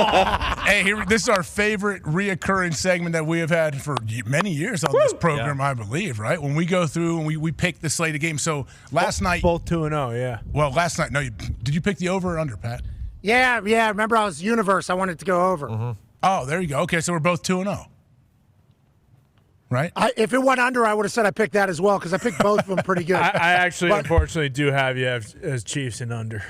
Hey, this is our favorite reoccurring segment that we have had for many years on this program, I believe, right? When we go through and we pick the slate of games. So last night. Both 2-0, yeah. Well, last night, did you pick the over or under, Pat? Yeah. Remember, I was universe. I wanted to go over. Mm-hmm. Oh, there you go. Okay, so we're both 2-0. Right? If it went under, I would have said I picked that as well because I picked both of them pretty good. I actually, unfortunately, do have you as Chiefs and under.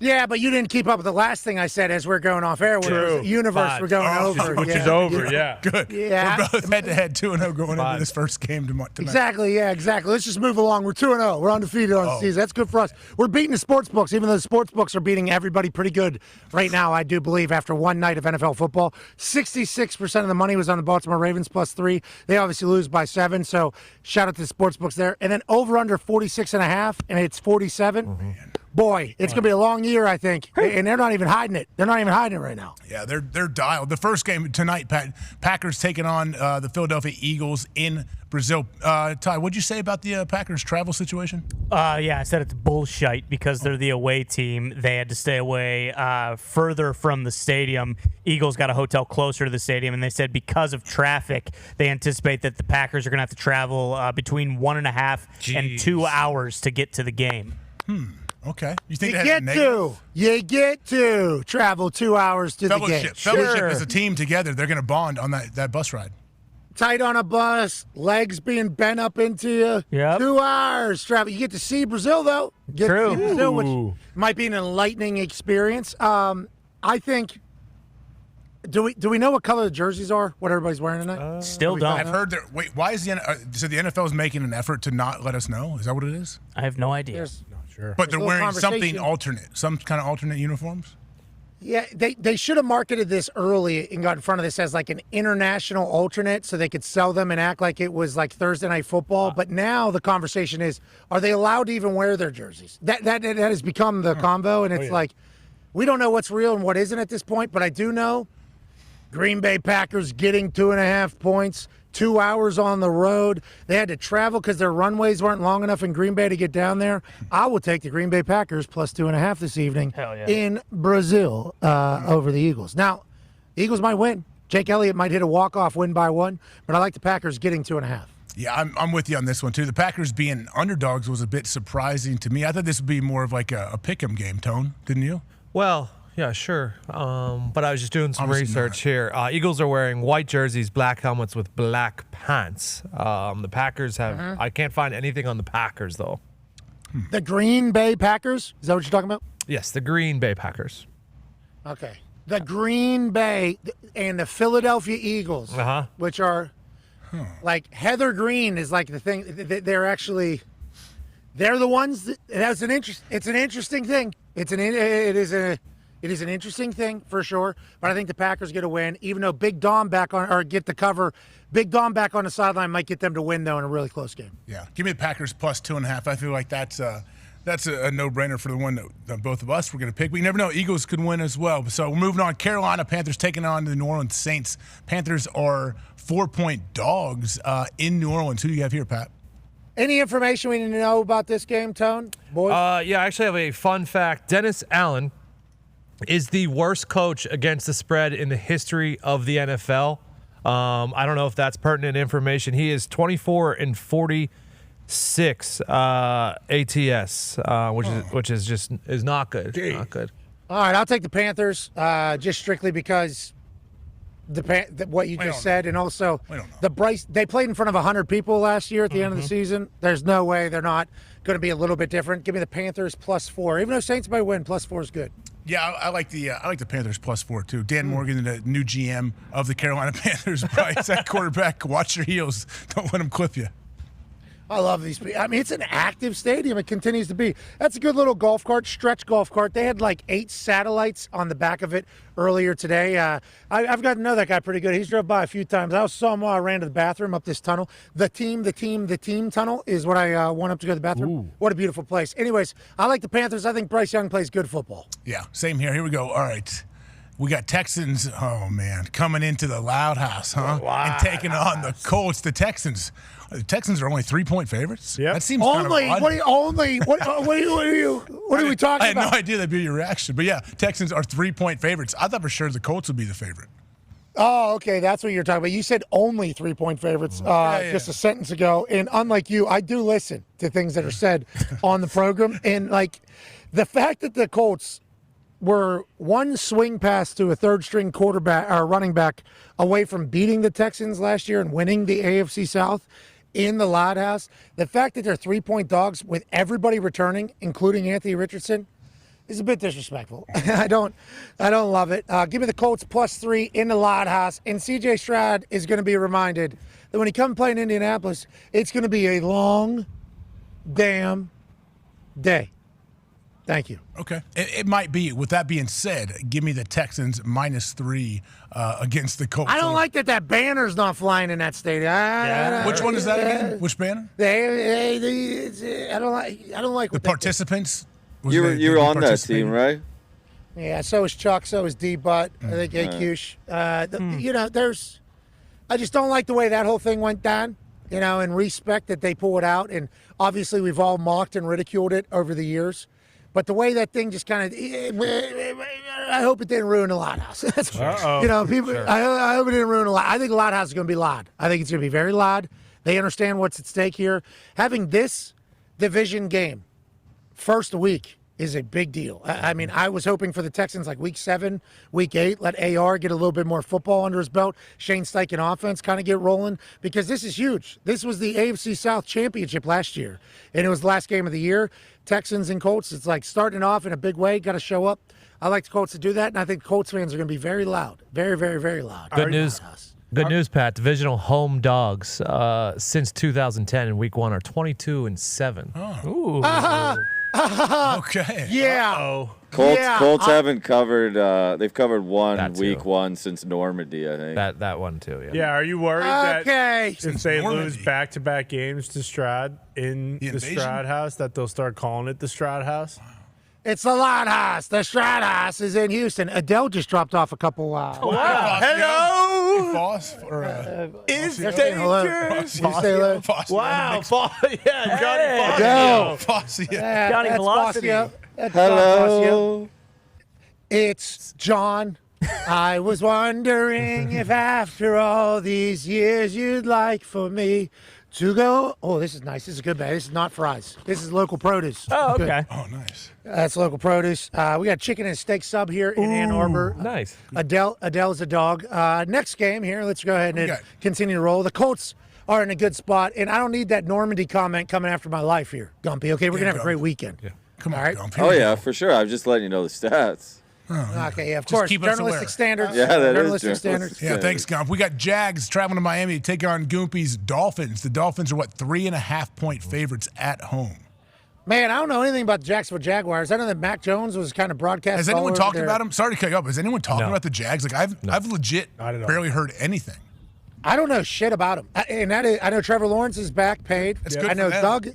Yeah, but you didn't keep up with the last thing I said as we're going off air. True. Universe, we're going over. Which is over, yeah. Good. Yeah. We're both head-to-head 2-0 going into this first game tonight. Exactly. Let's just move along. We're 2-0. We're undefeated on the season. That's good for us. We're beating the sports books, even though the sports books are beating everybody pretty good right now, I do believe, after one night of NFL football. 66% of the money was on the Baltimore Ravens +3. They obviously lose by 7, so shout out to the sports books there. And then over-under 46.5, and it's 47. Oh, man. Boy, it's going to be a long year, I think. And they're not even hiding it. They're not even hiding it right now. Yeah, they're dialed. The first game tonight, Packers taking on the Philadelphia Eagles in Brazil. Ty, what'd you say about the Packers travel situation? Yeah, I said it's bullshit because they're the away team. They had to stay away further from the stadium. Eagles got a hotel closer to the stadium, and they said because of traffic, they anticipate that the Packers are going to have to travel between 1.5 and 2 hours to get to the game. Okay. You think you get to travel 2 hours to the game. Fellowship as a team together. They're going to bond on that bus ride. Tight on a bus, legs being bent up into you. Yep. 2 hours travel. You get to see Brazil, though. True. To see Brazil, which might be an enlightening experience. I think. Do we know what color the jerseys are? What everybody's wearing tonight? Still don't. I've heard that. Wait, why is so the NFL is making an effort to not let us know? Is that what it is? I have no idea. Sure. But they're wearing something alternate, some kind of alternate uniforms? Yeah, they should have marketed this early and got in front of this as like an international alternate so they could sell them and act like it was like Thursday Night Football. But now the conversation is, are they allowed to even wear their jerseys? That has become the convo, and it's like, we don't know what's real and what isn't at this point, but I do know Green Bay Packers getting 2.5 points. 2 hours on the road. They had to travel because their runways weren't long enough in Green Bay to get down there. I will take the Green Bay Packers +2.5 this evening in Brazil over the Eagles. Now, the Eagles might win. Jake Elliott might hit a walk-off win by 1, but I like the Packers getting 2.5. Yeah, I'm with you on this one, too. The Packers being underdogs was a bit surprising to me. I thought this would be more of like a pick-'em game, Tone, didn't you? Well, yeah, sure. But I was just doing some research here. Eagles are wearing white jerseys, black helmets with black pants. The Packers have I can't find anything on the Packers, though. The Green Bay Packers? Is that what you're talking about? Yes, the Green Bay Packers. Okay. The Green Bay and the Philadelphia Eagles, which are like Heather Green is like the thing. They're actually they're the ones that it's an interesting thing. It is an interesting thing for sure, but I think the Packers get a win, even though Big Dom get the cover. Big Dom back on the sideline might get them to win, though, in a really close game. Yeah. Give me the Packers +2.5. I feel like that's a no-brainer for the one that both of us were going to pick. We never know. Eagles could win as well. So we're moving on. Carolina Panthers taking on the New Orleans Saints. Panthers are 4-point dogs in New Orleans. Who do you have here, Pat? Any information we need to know about this game, Tone? Boys? Yeah, I actually have a fun fact. Dennis Allen is the worst coach against the spread in the history of the NFL. I don't know if that's pertinent information. He is 24-46 ATS, which is not good. Not good. All right, I'll take the Panthers just strictly because what you just said, and also they played in front of 100 people last year at the end of the season. There's no way they're not going to be a little bit different. Give me the Panthers +4, even though Saints might win. +4 is good. Yeah, I like the Panthers +4 too. Dan Morgan, the new GM of the Carolina Panthers, Bryce, that quarterback. Watch your heels. Don't let him clip you. I love these people. I mean, it's an active stadium. It continues to be. That's a good little golf cart, stretch golf cart. They had like 8 satellites on the back of it earlier today. I've got to know that guy pretty good. He's drove by a few times. I saw him while I ran to the bathroom up this tunnel. The team tunnel is what I went up to go to the bathroom. Ooh. What a beautiful place. Anyways, I like the Panthers. I think Bryce Young plays good football. Yeah, same here. Here we go. All right. We got Texans, oh man, coming into the Loud House, huh? And taking on the Colts. The Texans are only 3-point favorites. Yep. That seems Only? kind of odd. What are we talking I had about? no idea that'd be your reaction. But yeah, Texans are 3-point favorites. I thought for sure the Colts would be the favorite. Oh, okay, that's what you're talking about. You said only 3-point favorites just a sentence ago. And unlike you, I do listen to things that are said on the program. And like the fact that the Colts were one swing pass to a third-string quarterback or running back away from beating the Texans last year and winning the AFC South in the Loud House. The fact that they're 3-point dogs with everybody returning, including Anthony Richardson, is a bit disrespectful. I don't love it. Give me the Colts +3 in the Loud House, and C.J. Stroud is going to be reminded that when he comes play in Indianapolis, it's going to be a long damn day. Thank you. Okay. It might be. With that being said, give me the Texans -3 against the Colts. I don't like that banner's not flying in that stadium. Which one is that again? Which banner? I don't like The participants. participants? You were on that team, right? Yeah, so is Chuck, so is D-Butt, I think AQsh. I just don't like the way that whole thing went down, and respect that they pull it out. And obviously we've all mocked and ridiculed it over the years. But the way that thing just kind of, I hope it didn't ruin the Loud House. That's people. Sure. I hope it didn't ruin the Loud. I think the Loud House is going to be loud. I think it's going to be very loud. They understand what's at stake here. Having this division game first week is a big deal. I mean, I was hoping for the Texans like week 7, week 8, let AR get a little bit more football under his belt, Shane Steichen offense kind of get rolling, because this is huge. This was the AFC South Championship last year, and it was the last game of the year. Texans and Colts, it's like starting off in a big way, got to show up. I like the Colts to do that, and I think Colts fans are going to be very loud, very, very, very loud. Good news, Pat. Divisional home dogs since 2010 in week 1 are 22-7. Oh. Ooh. Okay. Yeah. Colts haven't covered. They've covered one That too. week 1 since Normandy, I think. That one too. Yeah. Yeah, are you worried that if they Normandy. lose back-to-back games to Stroud in the invasion? Stroud House, that they'll start calling it the Stroud House? It's the Loud House. The Stroud House is in Houston. Adele just dropped off a couple. Wow. Hello. Foss or Is They're saying hello. Foss. You say hello. Foss. Wow. Yeah, Johnny Adele. Foss. Yeah. Yeah, Johnny that's Velocity. Bossio. That's John Bossio. Hello. It's John. I was wondering if after all these years you'd like for me to go. Oh, this is nice. This is good, man. This is not fries. This is local produce. Oh, Good. okay. Oh, nice. That's local produce. We got chicken and steak sub here in Ann Arbor. Nice. Adele's a dog. Next game here. Let's go ahead and Okay. continue to roll. The Colts are in a good spot, and I don't need that Normandy comment coming after my life here, Gumpy. Okay, we're gonna have a great weekend. Yeah. Come on, All right. Gump. Oh, yeah, for sure. I'm just letting you know the stats. Okay, yeah, of course. keep us Journalistic aware. standards. Yeah, that is journalistic journalistic standards. Yeah, thanks, Gump. We got Jags traveling to Miami to take on Goompy's Dolphins. The Dolphins are 3.5-point favorites at home. Man, I don't know anything about the Jacksonville Jaguars. I know that Mac Jones was kind of broadcast. Has all anyone over talked there. about him? Sorry to cut you up. Has anyone talking No. about the Jags? Like I've legit Not at all. barely heard anything. I don't know shit about him. I know Trevor Lawrence is back, paid. That's good I know for them. Doug.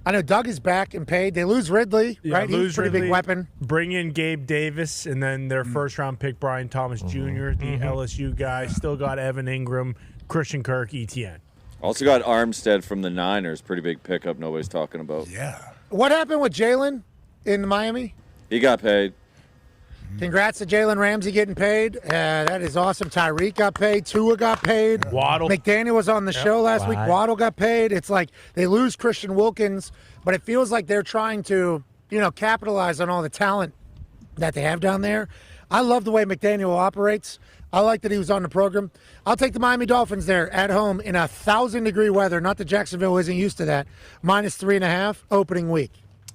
I know Doug is back and paid. They lose Ridley, right? He's a pretty big weapon. Bring in Gabe Davis, and then their first-round pick, Brian Thomas Jr., the LSU guy. Still got Evan Ingram, Christian Kirk, ETN. Also got Armstead from the Niners. Pretty big pickup nobody's talking about. Yeah. What happened with Jalen in Miami? He got paid. Congrats to Jalen Ramsey getting paid. That is awesome. Tyreek got paid. Tua got paid. Waddle. McDaniel was on the show last week. Right. Waddle got paid. It's like they lose Christian Wilkins, but it feels like they're trying to, capitalize on all the talent that they have down there. I love the way McDaniel operates. I like that he was on the program. I'll take the Miami Dolphins there at home in 1,000-degree weather. Not that Jacksonville isn't used to that. -3.5 opening week.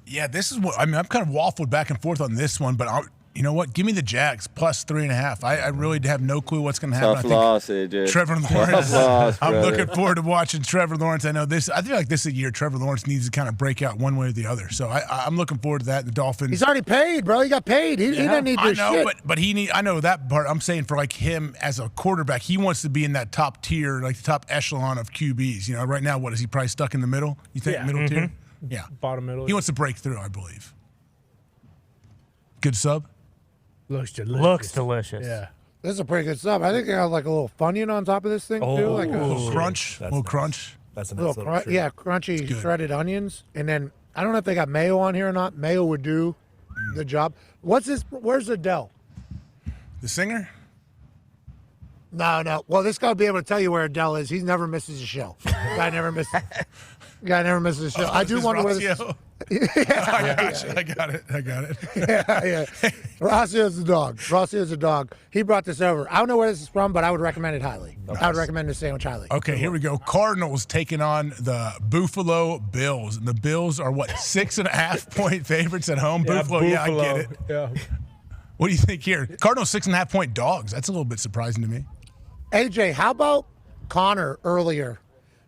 Yeah, this is what I've kind of waffled back and forth on this one, but you know what? Give me the Jags +3.5. I really have no clue what's going to happen. Tough I think loss, AJ. Trevor Tough Lawrence. loss, I'm brother. looking forward to watching Trevor Lawrence. I feel like this is a year Trevor Lawrence needs to kind of break out one way or the other. So I'm looking forward to that. The Dolphins. He's already paid, bro. He got paid. He doesn't need I this know, shit. but I know that part. I'm saying for like him as a quarterback, he wants to be in that top tier, like the top echelon of QBs. Right now, what is he probably stuck in the middle? You think Yeah. middle tier? Yeah, Bottom middle. he wants to break through, I believe. Good sub. Looks delicious. Looks delicious. Yeah. This is a pretty good stuff. I think they got like a little Funyun on top of this thing too, like A little a crunch. That's little nice. crunch. That's a nice little little treat. yeah, crunchy shredded onions, and then I don't know if they got mayo on here or not. Mayo would do the job. What's this? Where's Adele? The singer? No. Well, this guy will be able to tell you where Adele is. He never misses a show. Guy never misses. Guy never misses a show. I do This wonder where this. Rossio? I got it. Yeah. Rossio's the dog. Rossio's the dog. He brought this over. I don't know where this is from, but I would recommend it highly. I would recommend this sandwich highly. Okay, here we go. Cardinals taking on the Buffalo Bills. And the Bills are, 6.5-point favorites at home? Buffalo, yeah, I get it. Yeah. What do you think here? Cardinals 6.5-point dogs. That's a little bit surprising to me. AJ, how about Connor earlier?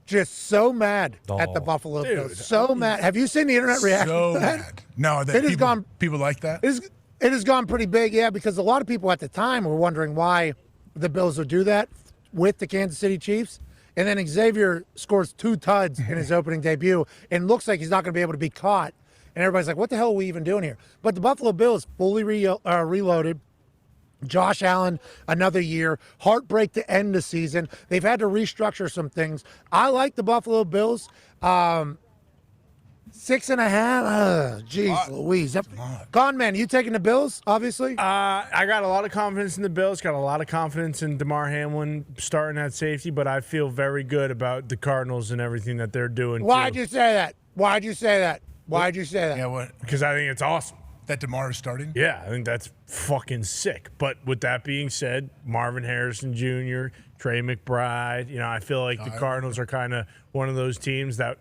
Just so mad at the Buffalo Bills. So mad. Have you seen the internet reaction So to that? mad. No, that It has gone- people like that? It has gone pretty big, yeah, because a lot of people at the time were wondering why the Bills would do that with the Kansas City Chiefs. And then Xavier scores 2 tuds in his opening debut and looks like he's not going to be able to be caught. And everybody's like, what the hell are we even doing here? But the Buffalo Bills fully reloaded. Josh Allen, another year. Heartbreak to end the season. They've had to restructure some things. I like the Buffalo Bills. 6.5. Jeez Louise. Gone, man. You taking the Bills, obviously? I got a lot of confidence in the Bills. Got a lot of confidence in DeMar Hamlin starting at safety, but I feel very good about the Cardinals and everything that they're doing. Why'd you say that? Why'd you say that? Why'd you say that? Yeah, what? Because I think it's awesome. That DeMar is starting? Yeah, I think that's fucking sick. But with that being said, Marvin Harrison Jr., Trey McBride, I feel like the Cardinals are kind of one of those teams that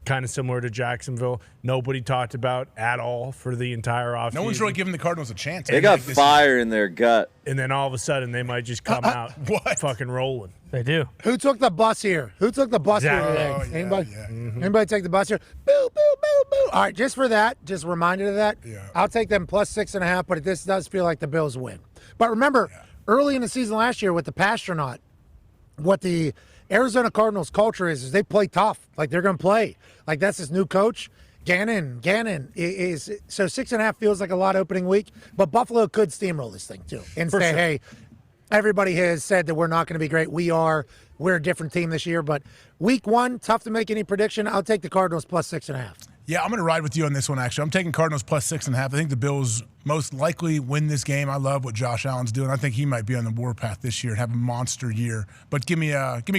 kind of similar to Jacksonville. Nobody talked about at all for the entire offseason. No one's really giving the Cardinals a chance. They got fire in their gut. And then all of a sudden, they might just come out fucking rolling. They do. Who took the bus here? Who took the bus here today? Oh, yeah, Anybody? yeah. Anybody take the bus here? Boo, boo, boo, boo. All right, just for that, just reminded of that. Yeah. I'll take them plus 6.5, but this does feel like the Bills win. But remember, early in the season last year with the Pastronaut, what the Arizona Cardinals culture is they play tough. Like they're going to play. Like that's his new coach. Gannon is so 6.5 feels like a lot opening week, but Buffalo could steamroll this thing too and say, hey, everybody has said that we're not going to be great. We're a different team this year, but week 1, tough to make any prediction. I'll take the Cardinals plus 6.5. Yeah, I'm going to ride with you on this one, actually. I'm taking Cardinals plus 6.5. I think the Bills most likely win this game. I love what Josh Allen's doing. I think he might be on the warpath this year and have a monster year. But give me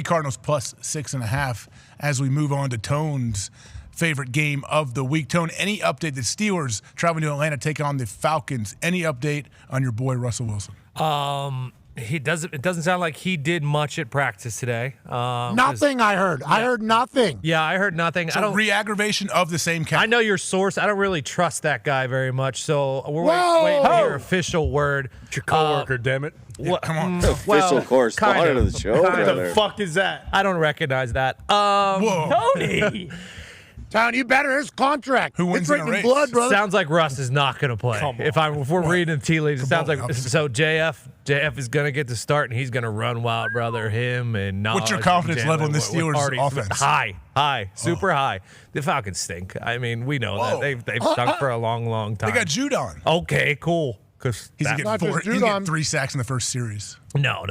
Cardinals plus 6.5 as we move on to Tone's favorite game of the week. Tone, any update? The Steelers traveling to Atlanta, take on the Falcons. Any update on your boy Russell Wilson? It doesn't sound like he did much at practice today. Nothing I heard. I heard nothing. Yeah, I heard nothing. So re-aggravation of the same kind. I know your source. I don't really trust that guy very much. So we're Whoa! waiting to hear official word. It's your coworker, damn it. What, Come on. Official correspondent of the show. What the brother. fuck is that? I don't recognize that. Whoa. Tony. Town, you better. His contract. Who wins it's in a written in race? blood, brother. Sounds like Russ is not going to play. Come on. If we're reading the tea leaves, it sounds on, like obviously. so. JF is going to get the start, and he's going to run wild, brother. Him and What's your Knowledge confidence and level in the Chandler with Steelers' Artie. offense? High, super high. The Falcons stink. I mean, we know Whoa. that they've stunk for a long time. They got Judon. Okay, cool. Because He's not getting just he's getting Judon. 3 sacks in the first series. no.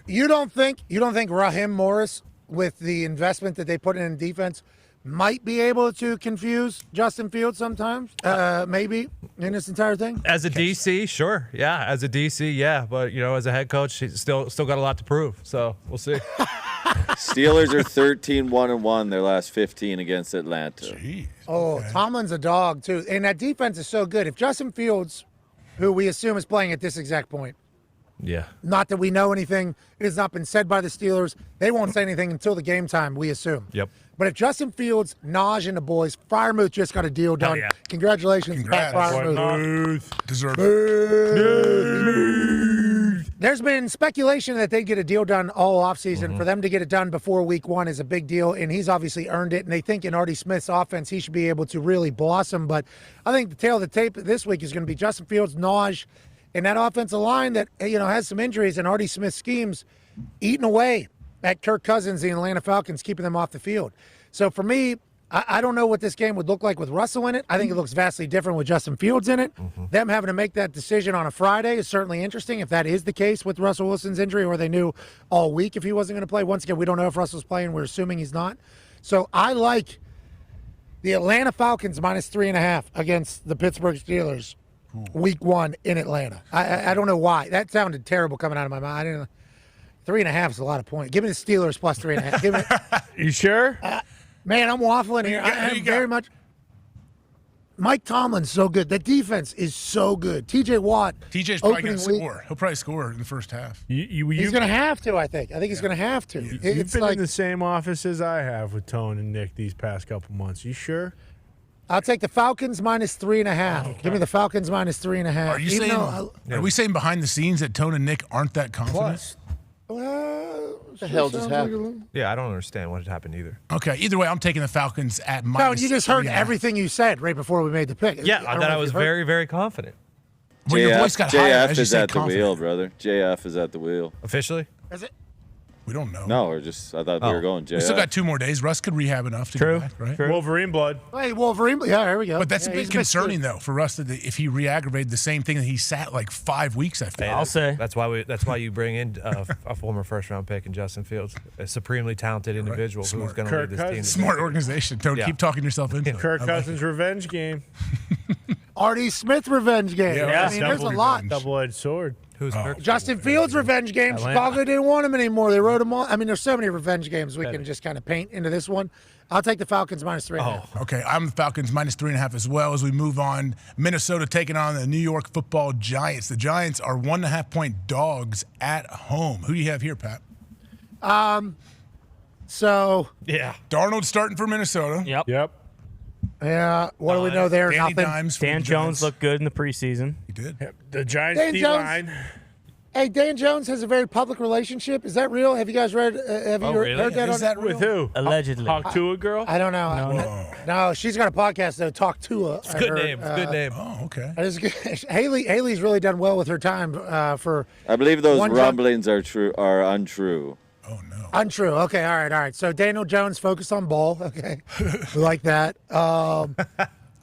You don't think Raheem Morris with the investment that they put in defense might be able to confuse Justin Fields sometimes? Maybe in this entire thing. As a DC, sure, yeah. As a DC, yeah. But as a head coach, he's still got a lot to prove. So we'll see. Steelers are 13-1-1 their last 15 against Atlanta. Jeez. Oh, Okay. Tomlin's a dog too, and that defense is so good. If Justin Fields, who we assume is playing at this exact point, Yeah. not that we know anything, it has not been said by the Steelers. They won't say anything until the game time, we assume. Yep. But if Justin Fields, Naj, and the boys, Fryermuth just got a deal done. yeah. Congratulations, Congrats. Pat Fryermuth. Deserved. There's been speculation that they'd get a deal done all offseason. For them to get it done before week 1 is a big deal, and he's obviously earned it. And they think in Artie Smith's offense, he should be able to really blossom. But I think the tail of the tape this week is going to be Justin Fields, Naj, and that offensive line that has some injuries and Artie Smith schemes eating away at Kirk Cousins, the Atlanta Falcons, keeping them off the field. So for me, I don't know what this game would look like with Russell in it. I think it looks vastly different with Justin Fields in it. Them having to make that decision on a Friday is certainly interesting if that is the case with Russell Wilson's injury, or they knew all week if he wasn't going to play. Once again, we don't know if Russell's playing. We're assuming he's not. So I like the Atlanta Falcons -3.5 against the Pittsburgh Steelers week 1 in Atlanta. I don't know why. That sounded terrible coming out of my mouth. I didn't know. 3.5 is a lot of points. Give me the Steelers plus 3.5. Give me. You sure? Man, I'm waffling here. I am very much. Mike Tomlin's so good. That defense is so good. TJ Watt. TJ's probably going to score. He'll probably score in the first half. He's going to have to, I think. I think he's going to have to. You've been in the same office as I have with Tone and Nick these past couple months. You sure? I'll take the Falcons -3.5. Okay. Give me the Falcons -3.5. Are you saying? Are we saying behind the scenes that Tone and Nick aren't that confident? What the hell just happened? Yeah, I don't understand what happened either. Okay, either way, I'm taking the Falcons at -. No, you just heard everything you said right before we made the pick. Yeah, I was very, very confident. Well, your voice got higher as you JF is said at the wheel, brother. JF is at the wheel. Officially? Is it? We don't know. No, or just I thought they were going JF. We still got 2 more days. Russ could rehab enough to True. get back, right? True. Wolverine blood. Hey, Wolverine. Yeah, there we go. But that's a bit he's concerning, though, for Russ that if he re-aggravated the same thing that he sat like 5 weeks, I feel. I'll say. That's why you bring in a former first-round pick in Justin Fields, a supremely talented individual who's going to lead this team. Smart organization. Don't keep talking yourself into it. Kirk Cousins' revenge game. Artie Smith revenge game. Yeah, I mean, there's a lot. Double-edged sword. Who's Kirk? Justin Fields' revenge game. Chicago didn't want him anymore. They wrote him on. I mean, there's so many revenge games we can just kind of paint into this one. I'll take the Falcons -3.5. Okay, I'm the Falcons -3.5 as well as we move on. Minnesota taking on the New York Football Giants. The Giants are 1.5-point dogs at home. Who do you have here, Pat? So, Yeah. Darnold starting for Minnesota. Yep. yeah, what do we know there? Danny Nothing. Dimes for Dan the Jones Giants. looked good in the preseason. He did. The Giants Dan D-line. Hey, Dan Jones has a very public relationship. Is that real? Have you guys read? Have you really? heard that? Is on, that real? With who? Allegedly. Talk to a girl? I don't know. No, she's got a podcast though. Talk to her. It's a good name. It's a good name. Oh, okay. That is good. Haley's really done well with her time for. I believe those one rumblings are untrue. Oh, no. Untrue. Okay, all right. So Daniel Jones focused on ball. Okay, we like that.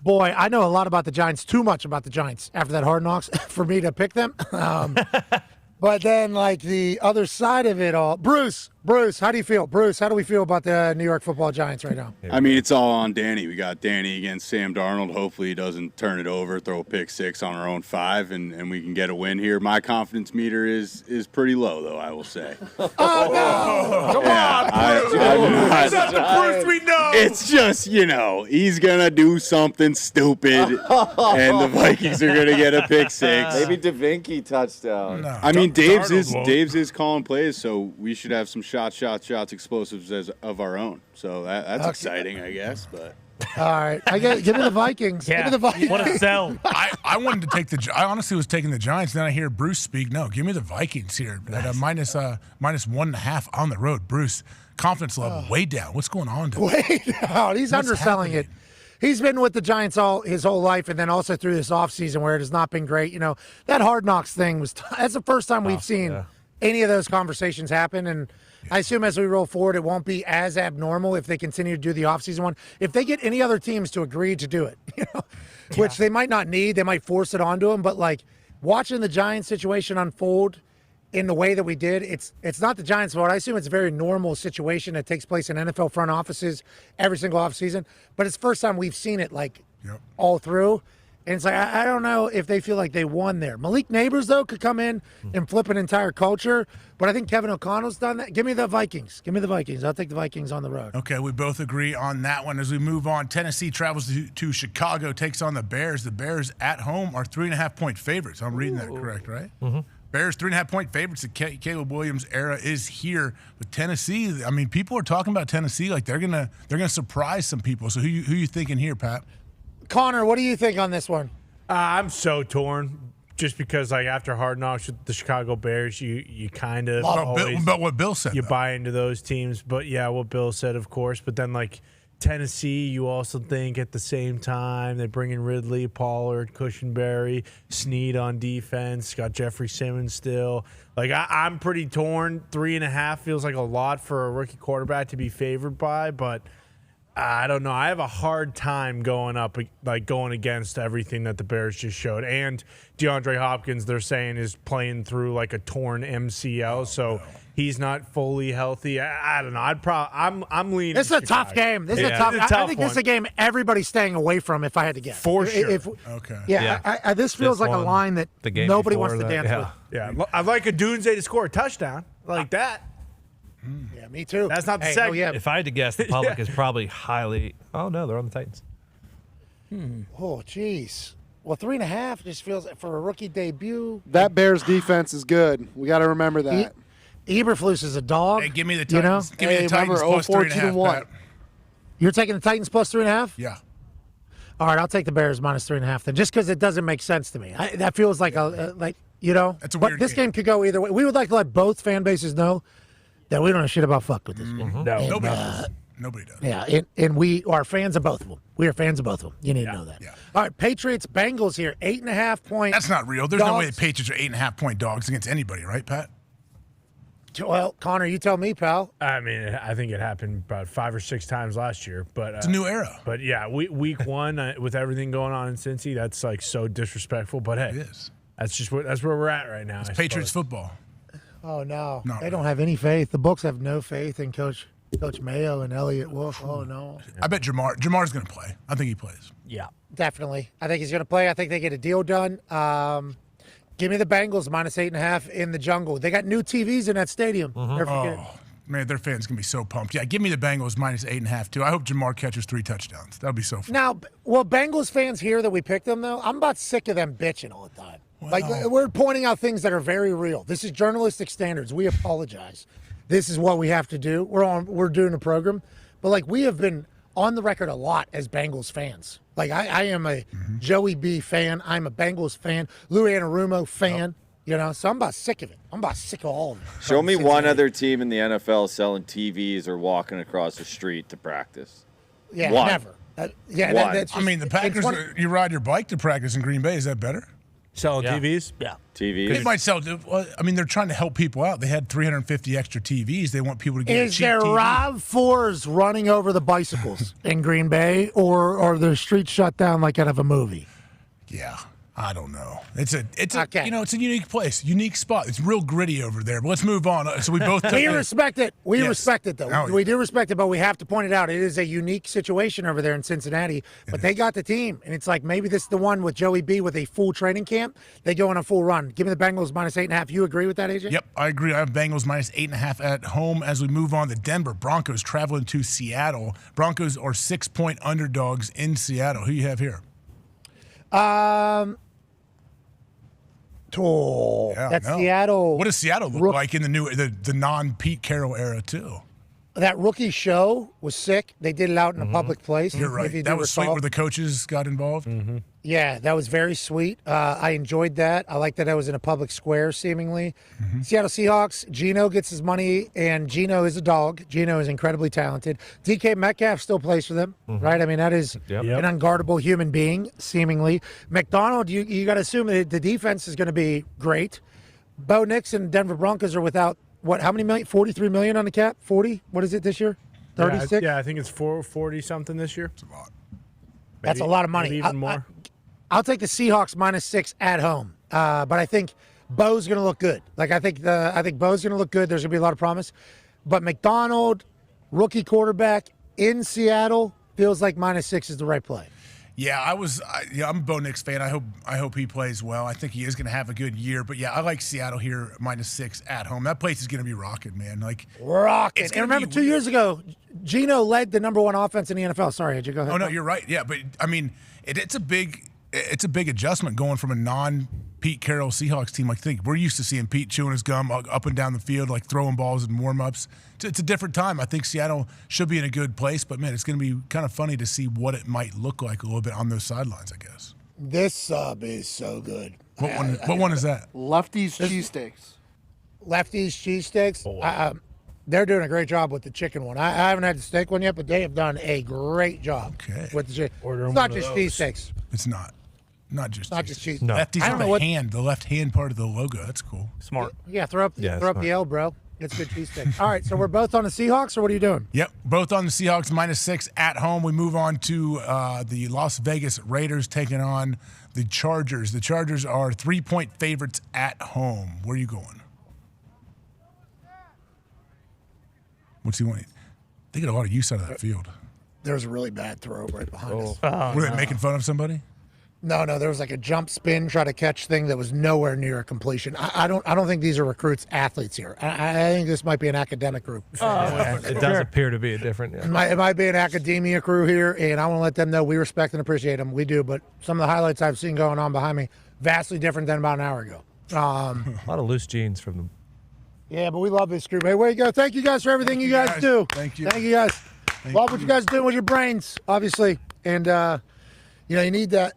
Boy, I know a lot about the Giants. Too much about the Giants after that Hard Knocks for me to pick them. But then, like, the other side of it all, Bruce, how do you feel? Bruce, how do we feel about the New York Football Giants right now? I mean, it's all on Danny. We got Danny against Sam Darnold. Hopefully he doesn't turn it over, throw a pick 6 on our own 5, and we can get a win here. My confidence meter is pretty low, though, I will say. Oh, no! Come on, Bruce. That's the Bruce we know. It's just, he's going to do something stupid, and the Vikings are going to get a pick 6. Maybe DeVinky touchdown. No. I mean, Dave's won't. is calling plays, so we should have some shots, explosives of our own. So that's exciting, I guess. But All right, give me the Vikings. Yeah. Give me the Vikings. What a sell. I wanted to take I honestly was taking the Giants. Then I hear Bruce speak. No, give me the Vikings here at minus 1.5 on the road. Bruce, confidence level way down. What's going on today? Way down. He's underselling it. He's been with the Giants his whole life, and then also through this offseason where it has not been great. That Hard Knocks thing that's the first time we've seen any of those conversations happen. And I assume as we roll forward, it won't be as abnormal if they continue to do the offseason one. If they get any other teams to agree to do it, which they might not need, they might force it onto them. But like watching the Giants situation unfold in the way that we did, it's not the Giants' fault. I assume it's a very normal situation that takes place in NFL front offices every single offseason. But it's the first time we've seen it all through. And it's like, I don't know if they feel like they won there. Malik Neighbors, though, could come in and flip an entire culture. But I think Kevin O'Connell's done that. Give me the Vikings. I'll take the Vikings on the road. Okay, we both agree on that one. As we move on, Tennessee travels to Chicago, takes on the Bears. The Bears at home are 3.5-point favorites. I'm reading that correct, right? Mm-hmm. Bears 3.5-point favorites. The Caleb Williams era is here with Tennessee. I mean, people are talking about Tennessee like they're gonna surprise some people. So who you thinking here, Pat? Connor, what do you think on this one? I'm so torn. Just because, after Hard Knocks with the Chicago Bears, you kind of About what Bill said. you though. buy into those teams. But yeah, what Bill said, of course. But then Tennessee, you also think at the same time they bring in Ridley, Pollard, Cushenberry, Snead on defense. Got Jeffrey Simmons still. I'm pretty torn. 3.5 feels like a lot for a rookie quarterback to be favored by, but I don't know. I have a hard time going against everything that the Bears just showed. And DeAndre Hopkins, they're saying, is playing through like a torn MCL, so he's not fully healthy. I don't know. I'm leaning. This is a tough game. This is a tough. I think this is a game everybody's staying away from. If I had to guess, for sure. Okay. Yeah. This feels like a line that nobody wants to dance with. Yeah. I'd like a Doomsday to score a touchdown like that. Yeah, me too. That's not the second. Yeah. If I had to guess, the public is probably highly. Oh no, they're on the Titans. Oh, jeez. Well, 3.5 just feels for a rookie debut. That Bears defense is good. We got to remember that. Eberflus is a dog. Hey, give me the Titans. Give me the Titans remember, plus 3.5. Pat. You're taking the Titans plus 3.5? Yeah. All right, I'll take the Bears minus 3.5 then, just because it doesn't make sense to me. That feels like That's a but weird this game. game could go either way. We would like to let both fan bases know that we don't know shit about fuck with this game. No. Nobody does. Yeah, and we are fans of both of them. We are fans of both of them. You need to know that. Yeah. All right, Patriots Bengals here, 8.5 point. That's not real. There's no way the dogs. Patriots are 8.5 point dogs against anybody, right, Pat? Well, Connor, you tell me, pal. I mean, I think it happened about 5 or 6 times last year, but It's a new era. But yeah, week one with everything going on in Cincy, that's like so disrespectful. But hey, It is. that's where we're at right now. It's I Patriots suppose. football. Oh no, Not they really. don't have any faith. The books have no faith in Coach Mayo and Elliott Wolf. Oh no, I bet Jamar's going to play. I think he plays. Yeah. definitely. I think he's going to play. I think they get a deal done. Give me the Bengals minus 8.5 in the jungle. They got new TVs in that stadium. Never forget. Oh, man, their fans going to be so pumped. Yeah, give me the Bengals minus 8.5, too. I hope Jamar catches 3 touchdowns. That would be so fun. Now, well, Bengals fans hear that we picked them, though. I'm about sick of them bitching all the time. Like, we're pointing out things that are very real. This is journalistic standards. We apologize. This is what we have to do. We're doing a program. But, like, we have been on the record a lot as Bengals fans. Like, I am a Joey B fan. I'm a Bengals fan. Lou Anarumo fan. You know, so I'm about sick of it. I'm about sick of all of it. Show me one other team in the NFL selling TVs or walking across the street to practice. Yeah, One. never. One. That's just, I mean, the Packers, you ride your bike to practice in Green Bay. Is that better? Selling TVs? Yeah. They TVs. might sell. I mean, they're trying to help people out. They had 350 extra TVs. They want people to get a Is cheap there TV. RAV4s running over the bicycles in Green Bay, or are the streets shut down like out of a movie? Yeah, I don't know. It's a Okay. it's a unique place, unique spot. It's real gritty over there. But let's move on. So we both took We it. respect it. We Yes. respect it, though. Oh, yeah. We do respect it, but we have to point it out. It is a unique situation over there in Cincinnati. But they got the team, and it's like maybe this is the one with Joey B with a full training camp. They go on a full run. Give me the Bengals minus 8.5. You agree with that, AJ? Yep, I agree. I have Bengals minus 8.5 at home. As we move on, the Denver Broncos traveling to Seattle. Broncos are 6-point underdogs in Seattle. Who you have here? Yeah, That's no. Seattle. What does Seattle look like in the non-Pete Carroll era too? That rookie show was sick. They did it out in a public place. Mm-hmm. You're right. if you That do was sweet recall. where the coaches got involved. Mm-hmm. Yeah, that was very sweet. I enjoyed that. I like that I was in a public square, seemingly. Mm-hmm. Seattle Seahawks, Geno gets his money, and Geno is a dog. Geno is incredibly talented. DK Metcalf still plays for them, right? I mean, that is an unguardable human being, seemingly. McDonald, you got to assume that the defense is going to be great. Bo Nix and Denver Broncos are without, what, how many million? 43 million on the cap? 40? What is it this year? 36? Yeah, I think it's 440 something this year. It's a lot. That's a lot of money. Maybe even more. I'll take the Seahawks minus 6 at home, but I think Bo's going to look good. Like I think Bo's going to look good. There's going to be a lot of promise, but McDonald, rookie quarterback in Seattle, feels like minus 6 is the right play. Yeah, I'm a Bo Nix fan. I hope he plays well. I think he is going to have a good year. But yeah, I like Seattle here minus 6 at home. That place is going to be rocking, man. Like Rocking. it's And gonna remember, be 2 weird. years ago, Geno led the number 1 offense in the NFL. Sorry, AJ, go ahead. Oh no, you're right. Yeah, but I mean, it's a big adjustment going from a non-Pete Carroll Seahawks team. Like, think we're used to seeing Pete chewing his gum up and down the field, like throwing balls in warm-ups. It's a different time. I think Seattle should be in a good place, but man, it's going to be kind of funny to see what it might look like a little bit on those sidelines, I guess. This sub is so good. What one is that? Lefty's cheesesteaks. Lefty's cheesesteaks. They're doing a great job with the chicken one. I haven't had the steak one yet, but they have done a great job with the chicken. It's not just cheesesteaks. It's not just Not just cheese. Lefty's I don't on know the what- hand, the left hand part of the logo. That's cool. Smart. Yeah, throw up the L, bro. It's good cheesesteak. All right, so we're both on the Seahawks, or what are you doing? Yep, both on the Seahawks -6 at home. We move on to the Las Vegas Raiders taking on the Chargers. The Chargers are 3-point favorites at home. Where are you going? What's he wanting? They get a lot of use out of that field. There's a really bad throw right behind us. Were they making fun of somebody? No, there was like a jump spin, try to catch thing that was nowhere near a completion. I don't think these are recruits, athletes here. I think this might be an academic group. It does appear to be a different. It might be an academia crew here, and I want to let them know we respect and appreciate them. We do, but some of the highlights I've seen going on behind me, vastly different than about an hour ago. A lot of loose jeans from them. Yeah, but we love this group. Hey, way to go. Thank you guys for everything you guys do. Thank you. Thank you guys. Love what you guys do with your brains, obviously. And, you need that.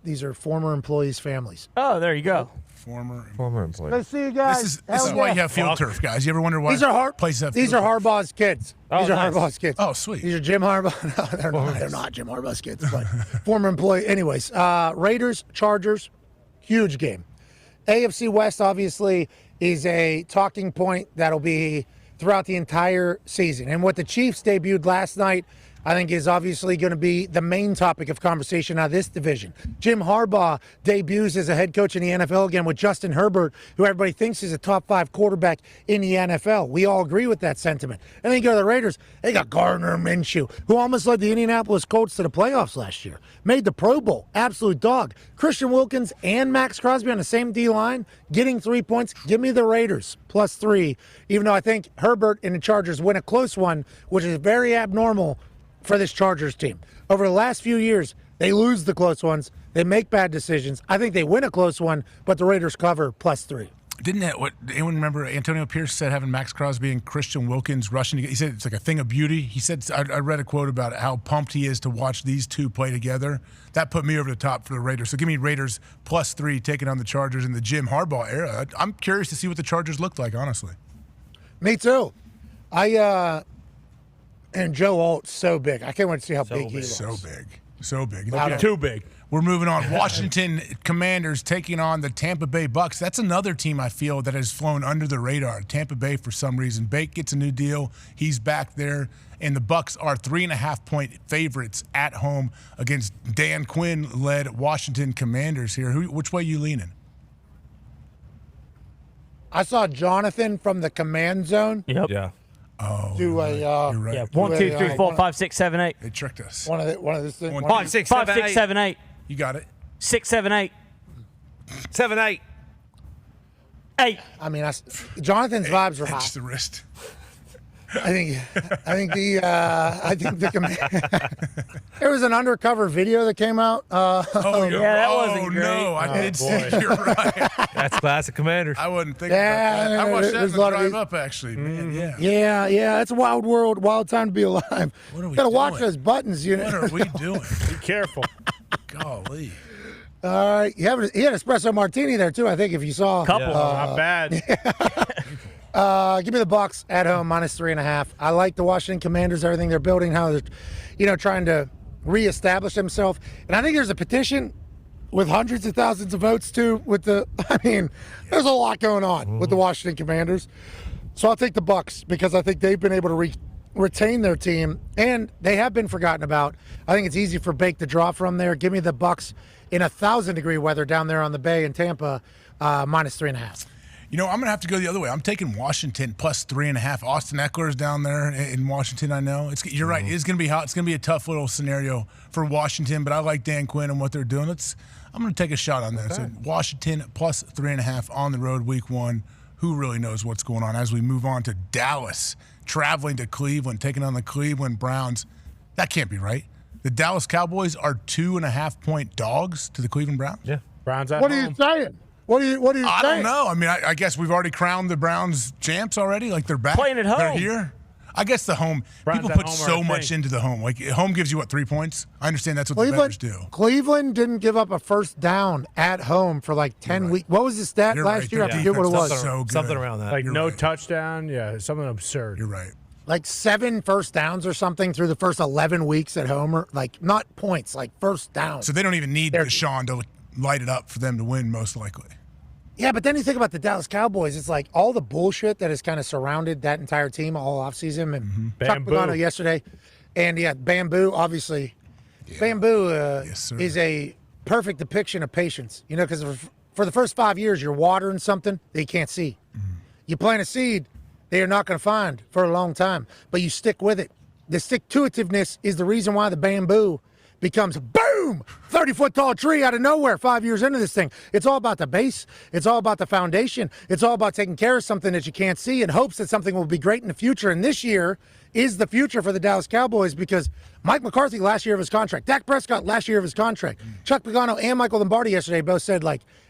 These are former employees' families. Oh, there you go. Former employee. Good to see you guys. This is why you have field turf, guys. You ever wonder why These are places have These field are turf? Harbaugh's kids. These are Harbaugh's kids. Oh, sweet. These are Jim Harbaugh. No, they're not Jim Harbaugh's kids, but former employee. Anyways, Raiders, Chargers, huge game. AFC West, obviously, is a talking point that'll be throughout the entire season. And what the Chiefs debuted last night, I think, is obviously going to be the main topic of conversation out of this division. Jim Harbaugh debuts as a head coach in the NFL again with Justin Herbert, who everybody thinks is a top 5 quarterback in the NFL. We all agree with that sentiment. And then you go to the Raiders, they got Gardner Minshew, who almost led the Indianapolis Colts to the playoffs last year. Made the Pro Bowl, absolute dog. Christian Wilkins and Max Crosby on the same D-line, getting 3 points. Give me the Raiders, +3, even though I think Herbert and the Chargers win a close one, which is very abnormal for this Chargers team. Over the last few years, they lose the close ones. They make bad decisions. I think they win a close one, but the Raiders cover +3. Didn't that, anyone remember Antonio Pierce said having Max Crosby and Christian Wilkins rushing together? He said it's like a thing of beauty. He said, I read a quote about how pumped he is to watch these two play together. That put me over the top for the Raiders. So give me Raiders +3 taking on the Chargers in the Jim Harbaugh era. I'm curious to see what the Chargers looked like, honestly. Me too. And Joe Alt's so big. I can't wait to see how big he is. So big. Wow, too big. We're moving on. Washington Commanders taking on the Tampa Bay Bucks. That's another team I feel that has flown under the radar. Tampa Bay, for some reason. Bake gets a new deal. He's back there. And the Bucks are 3.5-point favorites at home against Dan Quinn-led Washington Commanders here. Which way are you leaning? I saw Jonathan from the command zone. Yep. Yeah. Oh, Do a you're right. Yeah. 1, 2, 3, 4, 5, 6, 7, 8. They tricked us. one of this thing. 5, 6, 5, 7, 6, 7, 8. You got it. 6, 7, 8. 7, 8. 8. I mean, Jonathan's vibes are Pinch hot. the wrist. I think the command. There was an undercover video that came out. Yeah, that wasn't great. No, I did see. You're right. That's classic Commanders. I wasn't thinking Yeah, about that. I watched that there's in a the lot of drive these- up, actually. Man, yeah. Yeah, it's a wild world, wild time to be alive. What are we Gotta watch doing? those buttons, you know. What are we doing? Be careful. Golly. All right, he had an espresso martini there too. I think if you saw. Couple. Not bad. Give me the Bucks at home -3.5. I like the Washington Commanders, everything they're building, how they're, trying to reestablish themselves. And I think there's a petition with hundreds of thousands of votes too. There's a lot going on with the Washington Commanders. So I'll take the Bucks because I think they've been able to retain their team, and they have been forgotten about. I think it's easy for Bake to draw from there. Give me the Bucks in 1,000-degree weather down there on the Bay in Tampa, -3.5. I'm going to have to go the other way. I'm taking Washington +3.5. Austin Eckler's down there in Washington, I know. You're right. It's going to be hot. It's going to be a tough little scenario for Washington, but I like Dan Quinn and what they're doing. I'm going to take a shot on that. So Washington +3.5 on the road week 1. Who really knows what's going on as we move on to Dallas, traveling to Cleveland, taking on the Cleveland Browns. That can't be right. The Dallas Cowboys are 2.5-point dogs to the Cleveland Browns? Yeah. Browns at What are home. you saying? What are you saying? I don't know. I guess we've already crowned the Browns champs already. Like, they're back. Playing at They're home. here. I guess the home. Browns People at put home are so a much thing. into the home. Like, home gives you, 3 points? I understand that's what the bettors do. Cleveland didn't give up a first down at home for 10 weeks. What was the stat You're last right. year? I Their forget what it defense was. is so good. Something around that. Like You're no right. touchdown. Yeah, something absurd. You're right. 7 first downs or something through the first 11 weeks at home. Or not points, first downs. So they don't even need They're- Deshaun to light it up for them to win, most likely. Yeah, but then you think about the Dallas Cowboys. It's like all the bullshit that has kind of surrounded that entire team all offseason. And Chuck Pagano yesterday. And, Bamboo, obviously. Yeah. Bamboo is a perfect depiction of patience. Because for the first 5 years, you're watering something that you can't see. You plant a seed they are not going to find for a long time, but you stick with it. The stick-to-itiveness is the reason why the bamboo becomes, boom, 30-foot tall tree out of nowhere 5 years into this thing. It's all about the base. It's all about the foundation. It's all about taking care of something that you can't see in hopes that something will be great in the future. And this year is the future for the Dallas Cowboys because Mike McCarthy last year of his contract, Dak Prescott last year of his contract, Chuck Pagano and Michael Lombardi yesterday both said,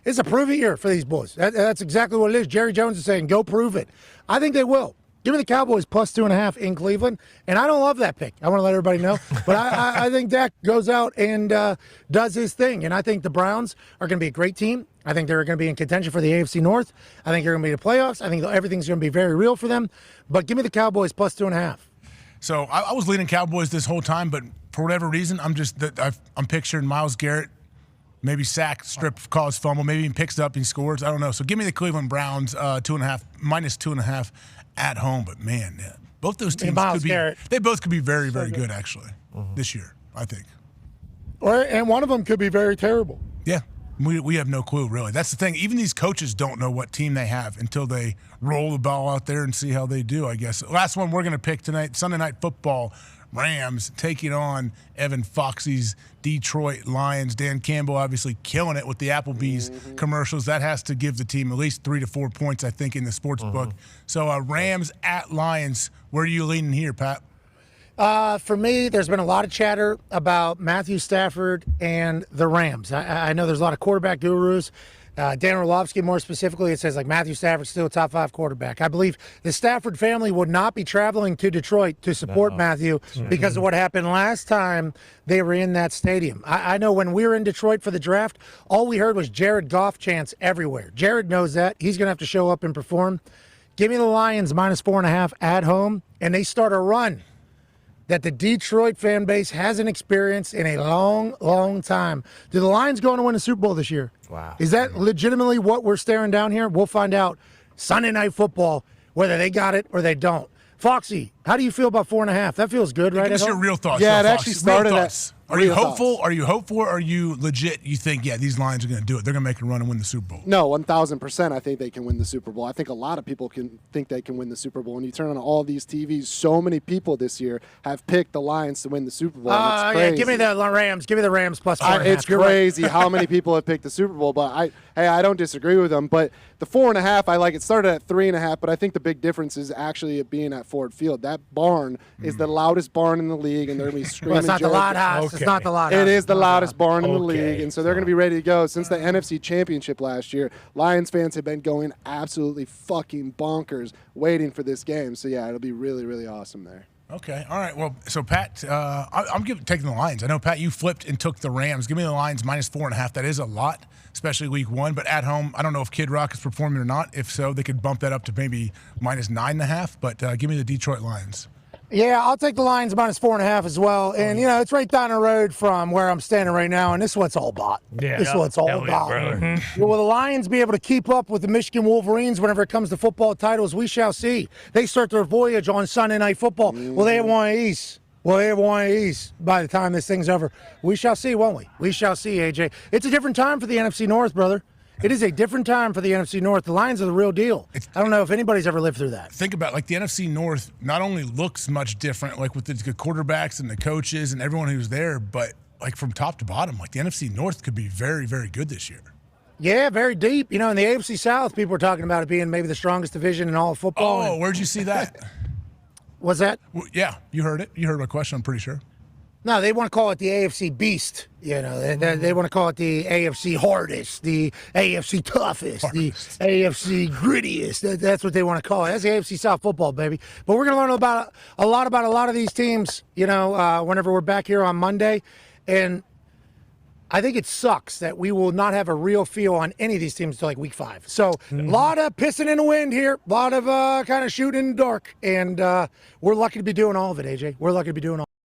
it's a prove it year for these boys. That's exactly what it is. Jerry Jones is saying, go prove it. I think they will. Give me the Cowboys plus 2.5 in Cleveland. And I don't love that pick. I want to let everybody know. But I think Dak goes out and does his thing. And I think the Browns are going to be a great team. I think they're going to be in contention for the AFC North. I think they're going to be in the playoffs. I think everything's going to be very real for them. But give me the Cowboys plus 2.5. So I was leaning Cowboys this whole time, but for whatever reason, I'm picturing Myles Garrett, maybe sack, strip, cause fumble, maybe he picks it up, he scores. I don't know. So give me the Cleveland Browns minus 2.5 at home. But man, both those teams could be very, very good actually this year, I think. And one of them could be very terrible. Yeah. We have no clue, really. That's the thing. Even these coaches don't know what team they have until they roll the ball out there and see how they do, I guess. Last one we're going to pick tonight, Sunday Night Football, Rams taking on Evan Foxy's Detroit Lions. Dan Campbell obviously killing it with the Applebee's commercials. That has to give the team at least 3 to 4 points, I think, in the sports book. So Rams at Lions. Where are you leaning here, Pat? For me, there's been a lot of chatter about Matthew Stafford and the Rams. I know there's a lot of quarterback gurus. Dan Orlovsky, more specifically, it says Matthew Stafford's still a top 5 quarterback. I believe the Stafford family would not be traveling to Detroit to support Matthew because of what happened last time they were in that stadium. I know when we were in Detroit for the draft, all we heard was Jared Goff chants everywhere. Jared knows that. He's going to have to show up and perform. Give me the Lions minus 4.5 at home, and they start a run that the Detroit fan base hasn't experienced in a long, long time. Do the Lions going to win a Super Bowl this year? Wow. Is that legitimately what we're staring down here? We'll find out Sunday Night Football, whether they got it or they don't. Foxy, how do you feel about 4.5? That feels good, right? Give us your real thoughts. Yeah, it actually started at... Are you hopeful? Are you hopeful? Or are you legit? You think, these Lions are going to do it. They're going to make a run and win the Super Bowl. No, 1,000%. I think they can win the Super Bowl. I think a lot of people can think they can win the Super Bowl. And you turn on all these TVs, so many people this year have picked the Lions to win the Super Bowl. It's crazy. Give me the Rams. Give me the Rams plus 4.5. It's crazy how many people have picked the Super Bowl. But I don't disagree with them. But the 4.5, I like it. Started at 3.5, but I think the big difference is actually it being at Ford Field. That barn is the loudest barn in the league, and they're going to be screaming. Well, it's not the loud house. Okay. It's not the loud house. It is the loudest barn in the league, and so they're going to be ready to go. Since the NFC Championship last year, Lions fans have been going absolutely fucking bonkers waiting for this game. So, it'll be really, really awesome there. Okay. All right. Well, so, Pat, I'm taking the Lions. I know, Pat, you flipped and took the Rams. Give me the Lions minus 4.5. That is a lot, especially week 1. But at home, I don't know if Kid Rock is performing or not. If so, they could bump that up to maybe minus 9.5. But give me the Detroit Lions. Yeah, I'll take the Lions minus 4.5 as well. And, it's right down the road from where I'm standing right now, and this is what it's all about. Yeah. This is what it's all about. Will the Lions be able to keep up with the Michigan Wolverines whenever it comes to football titles? We shall see. They start their voyage on Sunday Night Football. Will they have one of these? Will they have one of these by the time this thing's over? We shall see, won't we? We shall see, AJ. It's a different time for the NFC North, brother. It is a different time for the NFC North. The Lions are the real deal. I don't know if anybody's ever lived through that. Think about the NFC North not only looks much different, with the quarterbacks and the coaches and everyone who's there, but from top to bottom, the NFC North could be very, very good this year. Yeah, very deep. In the AFC South, people are talking about it being maybe the strongest division in all of football. Oh, where'd you see that? What's that? Well, yeah, you heard it. You heard my question, I'm pretty sure. No, they want to call it the AFC Beast. They want to call it the AFC Hardest, the AFC Toughest, the AFC Grittiest. That's what they want to call it. That's the AFC South football, baby. But we're going to learn a lot of these teams, whenever we're back here on Monday. And I think it sucks that we will not have a real feel on any of these teams until week 5. So a lot of pissing in the wind here, a lot of kind of shooting in the dark. And we're lucky to be doing all of it, AJ. We're lucky to be doing all of it.